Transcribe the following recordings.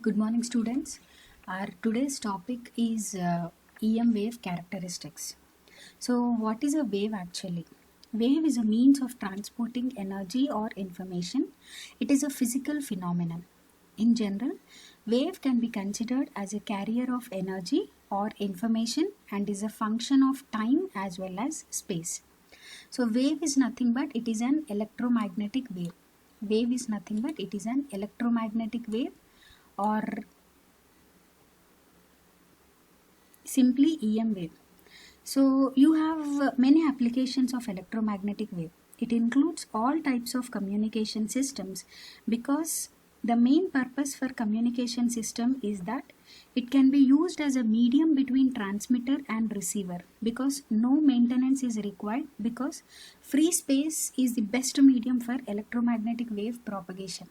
Good morning, students. Our today's topic is EM wave characteristics. So, what is a wave actually? Wave is a means of transporting energy or information. It is a physical phenomenon. In general, wave can be considered as a carrier of energy or information and is a function of time as well as space. So, wave is nothing but it is an electromagnetic wave. Wave is nothing but it is an electromagnetic wave or simply EM wave. So you have many applications of electromagnetic wave. It includes all types of communication systems because the main purpose for communication system is that it can be used as a medium between transmitter and receiver because no maintenance is required because free space is the best medium for electromagnetic wave propagation.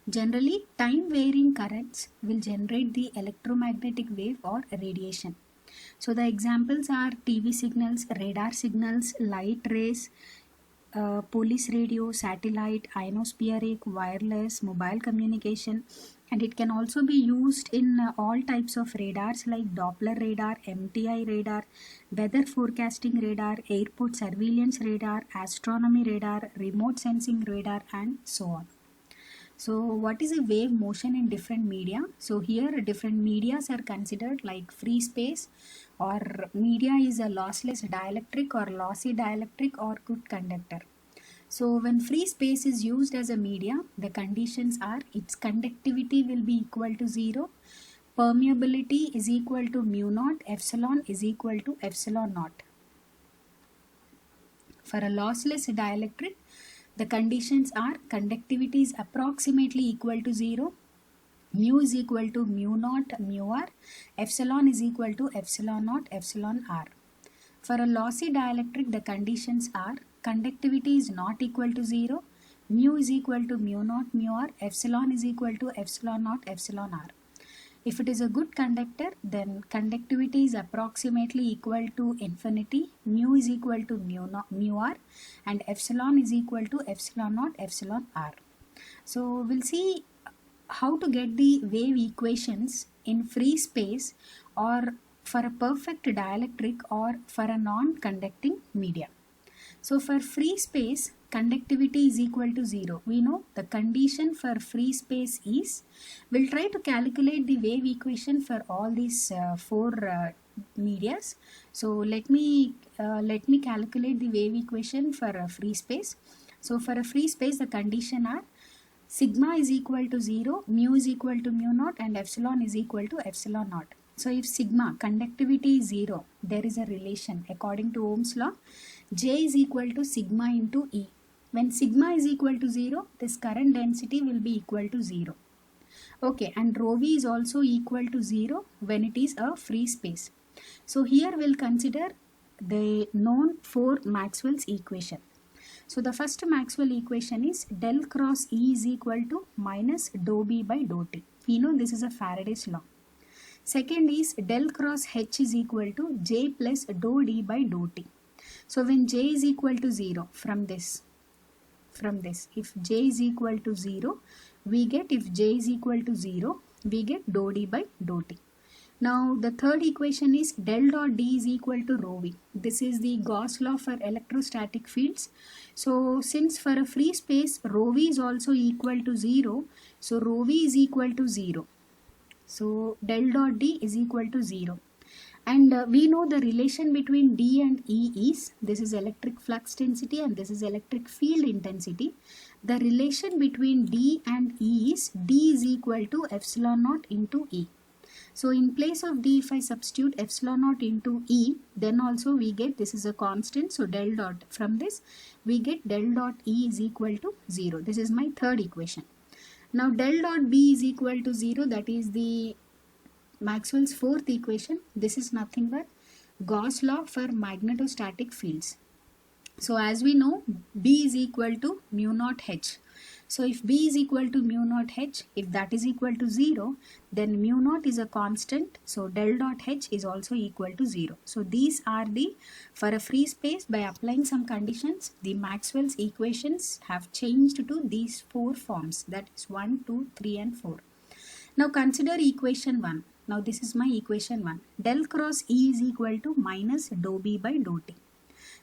Generally, time varying currents will generate the electromagnetic wave or radiation. So the examples are TV signals, radar signals, light rays, police radio, satellite, ionospheric, wireless, mobile communication, and it can also be used in all types of radars like Doppler radar, MTI radar, weather forecasting radar, airport surveillance radar, astronomy radar, remote sensing radar, and so on. So what is a wave motion in different media? So here different medias are considered like free space or media is a lossless dielectric or lossy dielectric or good conductor. So when free space is used as a media, the conditions are its conductivity will be equal to 0, permeability is equal to mu naught, epsilon is equal to epsilon naught. For a lossless dielectric, the conditions are conductivity is approximately equal to 0, mu is equal to mu naught mu r, epsilon is equal to epsilon naught epsilon r. For a lossy dielectric, the conditions are conductivity is not equal to 0, mu is equal to mu naught mu r, epsilon is equal to epsilon naught epsilon r. If it is a good conductor, then conductivity is approximately equal to infinity, mu is equal to mu r, and epsilon is equal to epsilon naught epsilon r. So we'll see how to get the wave equations in free space or for a perfect dielectric or for a non-conducting media. So for free space, conductivity is equal to 0. We know the condition for free space is, we'll try to calculate the wave equation for all these four medias. So let me calculate the wave equation for a free space. So for a free space, the condition are sigma is equal to 0, mu is equal to mu naught, and epsilon is equal to epsilon naught. So if sigma, conductivity is 0, there is a relation according to Ohm's law, J is equal to sigma into E. When sigma is equal to 0, this current density will be equal to 0. Okay, and rho v is also equal to 0 when it is a free space. So here we'll consider the known four Maxwell's equation. So the first Maxwell equation is del cross E is equal to minus dou B by dou T. We know this is a Faraday's law. Second is del cross H is equal to J plus dou D by dou T. So when J is equal to 0, from this, if J is equal to 0, we get dou D by dou T. Now the third equation is del dot D is equal to rho V. This is the Gauss law for electrostatic fields. So since for a free space rho V is also equal to 0, so rho V is equal to 0. So del dot D is equal to 0. And we know the relation between D and E is, this is electric flux density and this is electric field intensity. The relation between D and E is D is equal to epsilon naught into E. So in place of D, if I substitute epsilon naught into E, then also we get, this is a constant, so del dot, from this we get del dot E is equal to 0. This is my third equation. Now del dot B is equal to 0, that is the Maxwell's fourth equation. This is nothing but Gauss law for magnetostatic fields. So as we know, B is equal to mu naught H. So if B is equal to mu naught H, if that is equal to 0, then mu naught is a constant. So del dot H is also equal to 0. So these are the, for a free space, by applying some conditions, the Maxwell's equations have changed to these four forms, that is 1, 2, 3 and 4. Now consider equation 1. Now this is my equation 1. Del cross E is equal to minus dou B by dou T.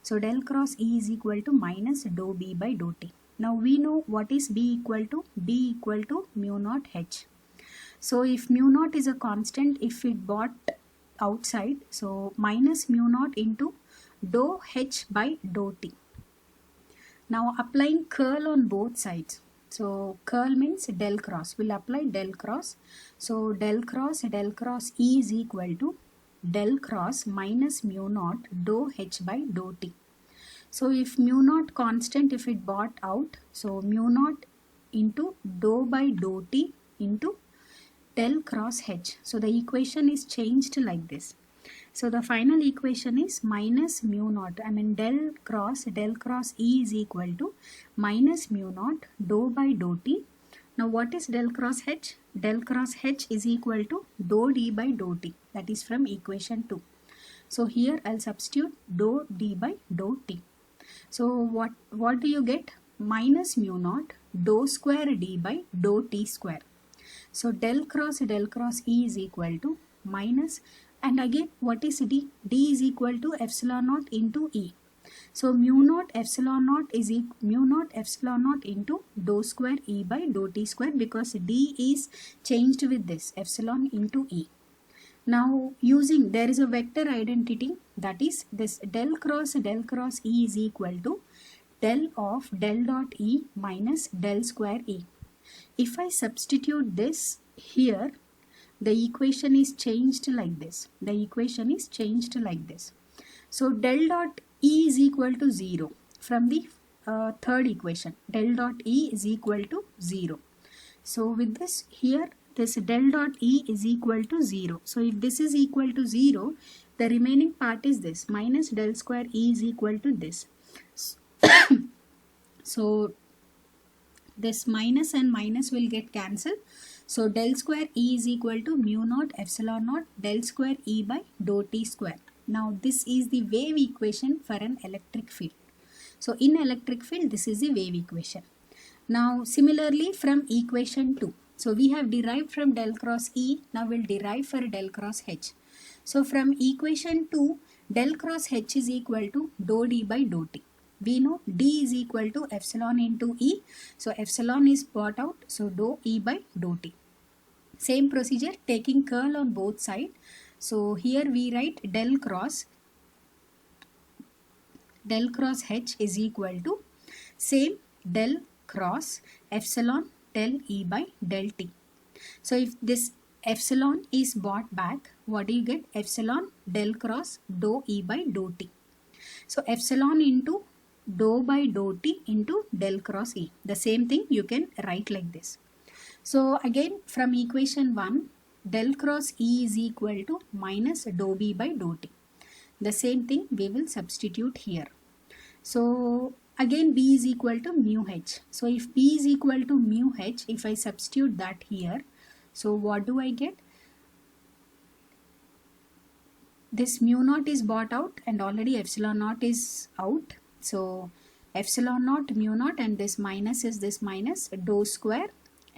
So del cross E is equal to minus dou B by dou T. Now we know what is B equal to? B equal to mu naught H. So if mu naught is a constant, if it brought outside, so minus mu naught into dou H by dou T. Now applying curl on both sides. So curl means del cross. We'll apply del cross. So del cross E is equal to del cross minus mu naught dou H by dou T. So if mu naught constant, if it brought out, so mu naught into dou by dou T into del cross H. So the equation is changed like this. So the final equation is minus mu naught. Del cross E is equal to minus mu naught dou by dou T. Now what is del cross H? Del cross H is equal to dou D by dou T. That is from equation 2. So here I'll substitute dou D by dou T. So what do you get? Minus mu naught dou square D by dou T square. So del cross E is equal to minus, and again what is D? D is equal to epsilon naught into E. So mu naught epsilon naught is mu naught epsilon naught into dou square E by dou T square, because D is changed with this epsilon into E. Now using, there is a vector identity, that is this del cross E is equal to del of del dot E minus del square E. If I substitute this here, the equation is changed like this. So del dot E is equal to 0 from the third equation. Del dot E is equal to 0. So with this here, this del dot E is equal to 0. So if this is equal to 0, the remaining part is this minus del square E is equal to this. So this minus and minus will get cancelled. So del square E is equal to mu naught epsilon naught del square E by dou T square. Now this is the wave equation for an electric field. So in electric field, this is the wave equation. Now similarly from equation 2. So we have derived from del cross E, now we'll derive for del cross H. So from equation 2, del cross H is equal to dou D by dou T. We know D is equal to epsilon into E. So epsilon is brought out, so dou E by dou T. Same procedure, taking curl on both sides. So here we write del cross H is equal to same del cross epsilon del E by del T. So if this epsilon is brought back, what do you get? Epsilon del cross dou E by dou T. So epsilon into dou by dou T into del cross E. The same thing you can write like this. So again from equation 1, del cross E is equal to minus dou B by dou T. The same thing we will substitute here. So again B is equal to mu H. So if B is equal to mu H, if I substitute that here, so what do I get? This mu naught is brought out and already epsilon naught is out. So epsilon naught mu naught, and this minus is this minus dou square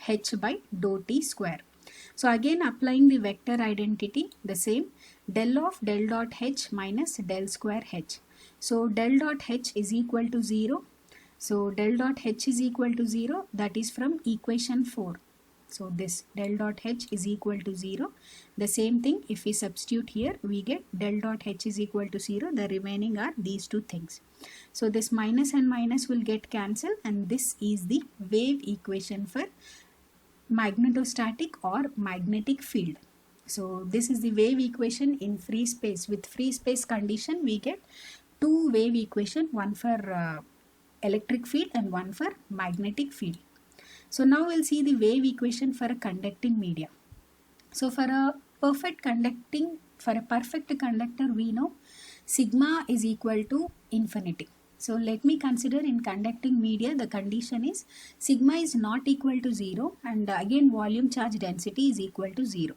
H by dou T square. So again applying the vector identity, the same del of del dot H minus del square H. So del dot H is equal to 0. So del dot H is equal to 0, that is from equation 4. So this del dot H is equal to 0. The same thing, if we substitute here, we get del dot H is equal to 0. The remaining are these two things. So this minus and minus will get cancelled, and this is the wave equation for magnetostatic or magnetic field. So this is the wave equation in free space. With free space condition, we get two wave equation, one for electric field and one for magnetic field. So now we'll see the wave equation for a conducting media. So for a perfect conductor, we know sigma is equal to infinity. So let me consider in conducting media, the condition is sigma is not equal to 0, and again volume charge density is equal to 0.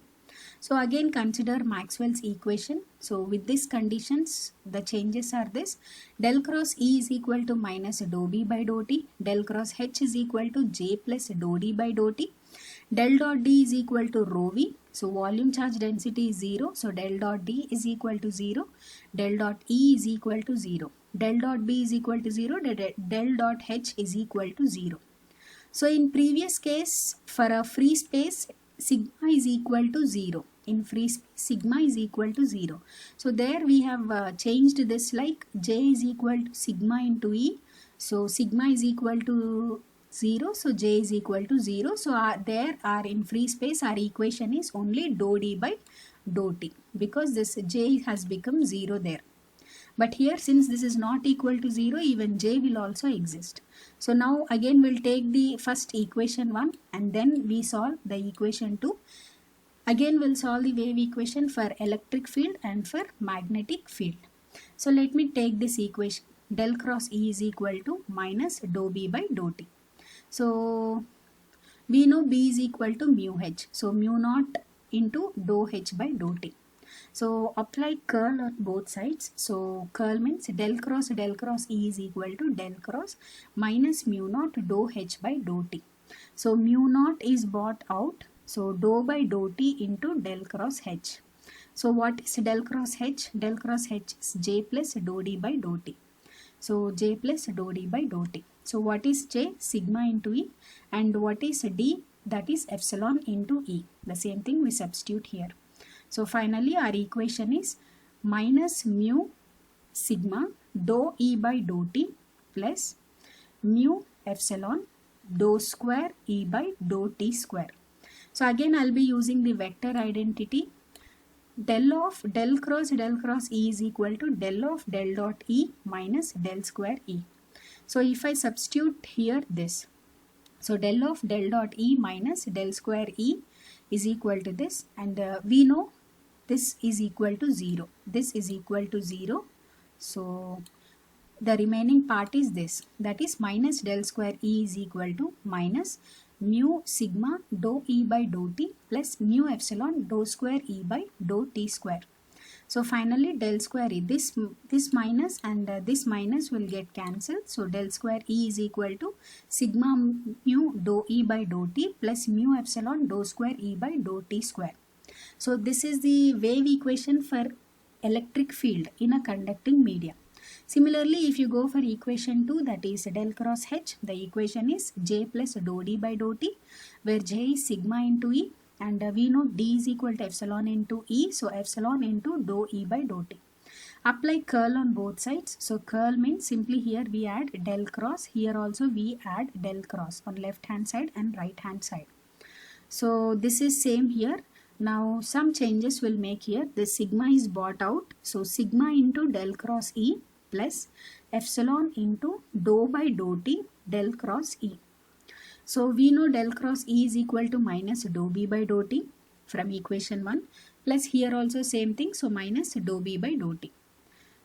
So again consider Maxwell's equation. So with these conditions, the changes are this: del cross E is equal to minus dou B by dou T, del cross H is equal to J plus dou D by dou T, Del dot D is equal to rho V. So volume charge density is 0. So del dot D is equal to 0. Del dot E is equal to 0. Del dot B is equal to 0. Del dot H is equal to 0. So in previous case, for a free space, sigma is equal to 0. In free space, sigma is equal to 0. So there we have changed this like J is equal to sigma into E. So sigma is equal to 0. So J is equal to 0. So in free space, our equation is only dou D by dou T, because this J has become 0 there. But here, since this is not equal to 0, even J will also exist. So now again we'll take the first equation 1 and then we solve the equation 2. Again we'll solve the wave equation for electric field and for magnetic field. So let me take this equation. Del cross E is equal to minus dou B by dou T. So we know B is equal to mu H. So mu naught into dou H by dou T. So apply curl on both sides. So curl means del cross E is equal to del cross minus mu naught dou H by dou T. So mu naught is brought out. So dou by dou T into del cross H. So what is del cross H? Del cross H is J plus dou D by dou T. So J plus dou D by dou T. So what is J? Sigma into E. And what is D? That is epsilon into E. The same thing we substitute here. So finally our equation is minus mu sigma dou E by dou T plus mu epsilon dou square E by dou T square. So again I'll be using the vector identity. Del of del cross E is equal to del of del dot E minus del square E. So if I substitute here this, so del of del dot E minus del square E is equal to this, and we know this is equal to 0. This is equal to 0. So the remaining part is this, that is minus del square E is equal to minus mu sigma dou E by dou T plus mu epsilon dou square E by dou T square. So finally del square E, this minus and this minus will get cancelled. So del square E is equal to sigma mu dou E by dou T plus mu epsilon dou square E by dou T square. So this is the wave equation for electric field in a conducting medium. Similarly, if you go for equation 2, that is del cross H, the equation is J plus dou D by dou T, where J is sigma into E, and we know D is equal to epsilon into E, so epsilon into dou E by dou T. Apply curl on both sides. So curl means simply here we add del cross, here also we add del cross on left hand side and right hand side. So this is same here. Now some changes will make here. The sigma is brought out. So sigma into del cross E plus epsilon into dou by dou T del cross E. So we know del cross E is equal to minus dou B by dou T from equation 1, plus here also same thing, so minus dou B by dou T.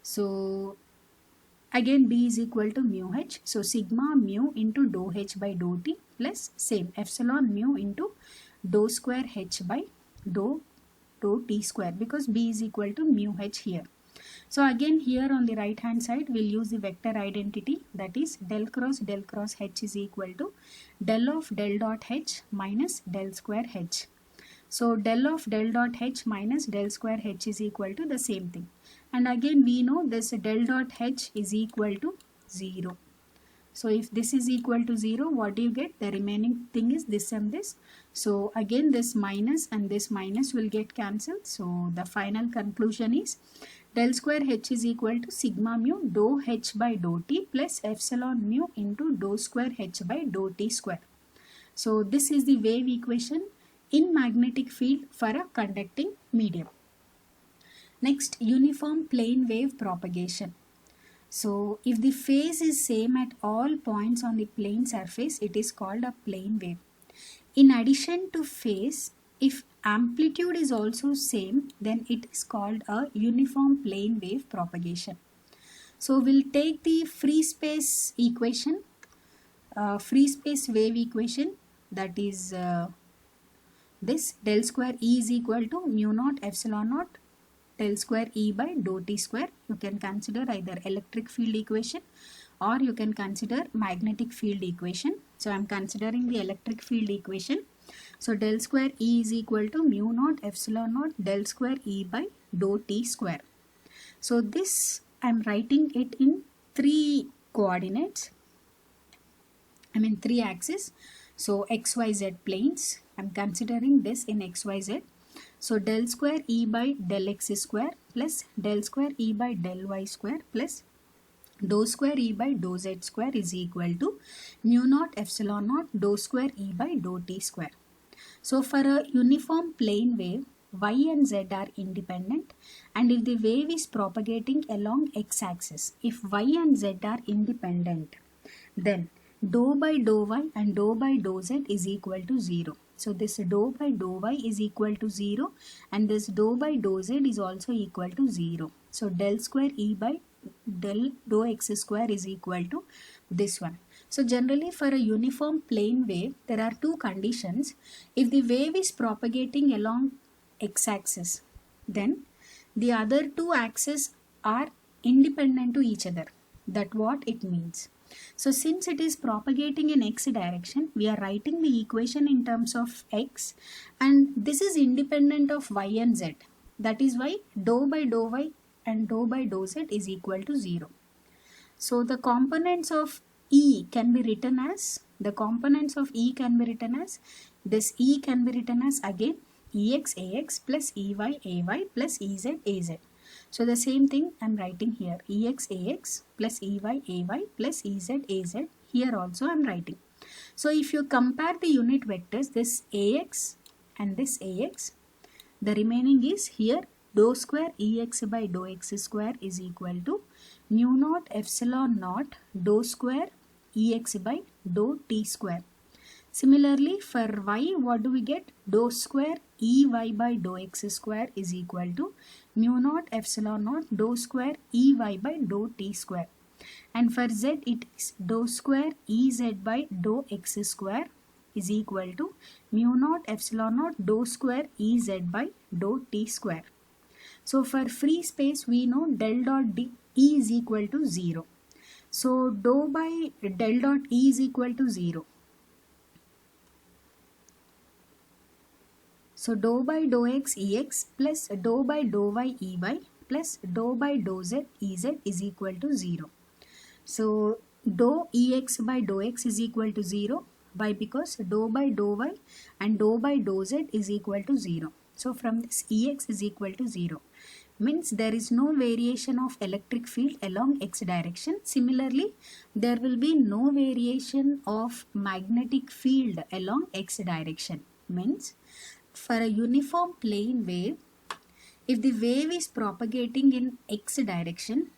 So again B is equal to mu H, so sigma mu into dou H by dou T plus same epsilon mu into dou square H by dou T square, because B is equal to mu H here. So again here on the right hand side we'll use the vector identity, that is del cross H is equal to del of del dot H minus del square H. So del of del dot H minus del square H is equal to the same thing, and again we know this del dot H is equal to 0. So if this is equal to 0, what do you get? The remaining thing is this and this. So again this minus and this minus will get cancelled. So the final conclusion is del square H is equal to sigma mu dou H by dou T plus epsilon mu into dou square H by dou T square. So this is the wave equation in magnetic field for a conducting medium. Next, uniform plane wave propagation. So if the phase is same at all points on the plane surface, it is called a plane wave. In addition to phase, if amplitude is also same, then it is called a uniform plane wave propagation. So we'll take the free space equation, free space wave equation, that is this del square E is equal to mu naught epsilon naught del square E by dou T square. You can consider either electric field equation or you can consider magnetic field equation. So I am considering the electric field equation. So del square E is equal to mu naught epsilon naught del square E by dou t square. So this I am writing it in 3 coordinates, three axes. So xyz planes, I am considering this in xyz. So del square E by del x square plus del square E by del y square plus dou square E by dou z square is equal to mu naught epsilon naught dou square E by dou t square. So for a uniform plane wave, y and z are independent, and if the wave is propagating along x-axis, if y and z are independent, then dou by dou y and dou by dou z is equal to 0. So this dou by dou y is equal to 0, and this dou by dou z is also equal to 0. So del square E by del dou x square is equal to this one. So generally for a uniform plane wave, there are two conditions. If the wave is propagating along x-axis, then the other two axes are independent to each other. That's what it means. So since it is propagating in x direction, we are writing the equation in terms of x, and this is independent of y and z. That is why dou by dou y and dou by dou z is equal to 0. So the components of E can be written as, this E can be written as again Ex Ax plus Ey Ay plus Ez Az. So the same thing I am writing here, Ex Ax plus Ey Ay plus Ez Az. Here also I am writing. So if you compare the unit vectors, this Ax and this Ax, the remaining is here dou square Ex by dou x square is equal to mu naught epsilon naught dou square Ex by dou t square. Similarly for y, what do we get? Dou square Ey by dou x square is equal to mu naught epsilon naught dou square Ey by dou t square. And for z, it is dou square Ez by dou x square is equal to mu naught epsilon naught dou square Ez by dou t square. So for free space, we know del dot D E is equal to 0. So dou by del dot E is equal to 0. So dou by dou x Ex plus dou by dou y Ey plus dou by dou z Ez is equal to 0. So dou Ex by dou x is equal to 0. Why? Because dou by dou y and dou by dou z is equal to 0. So from this Ex is equal to 0. Means there is no variation of electric field along x direction. Similarly, there will be no variation of magnetic field along x direction. Means for a uniform plane wave, if the wave is propagating in x direction,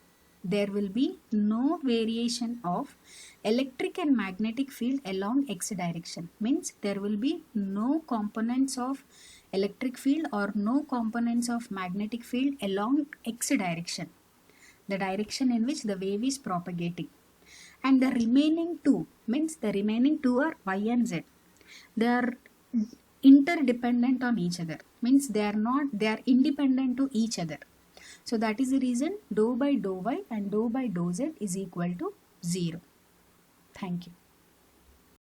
there will be no variation of electric and magnetic field along x direction. Means there will be no components of electric field or no components of magnetic field along x direction, the direction in which the wave is propagating. And the remaining two, means the remaining two are y and z. They are interdependent on each other. Means they are independent to each other. So that is the reason dou by dou y and dou by dou z is equal to 0. Thank you.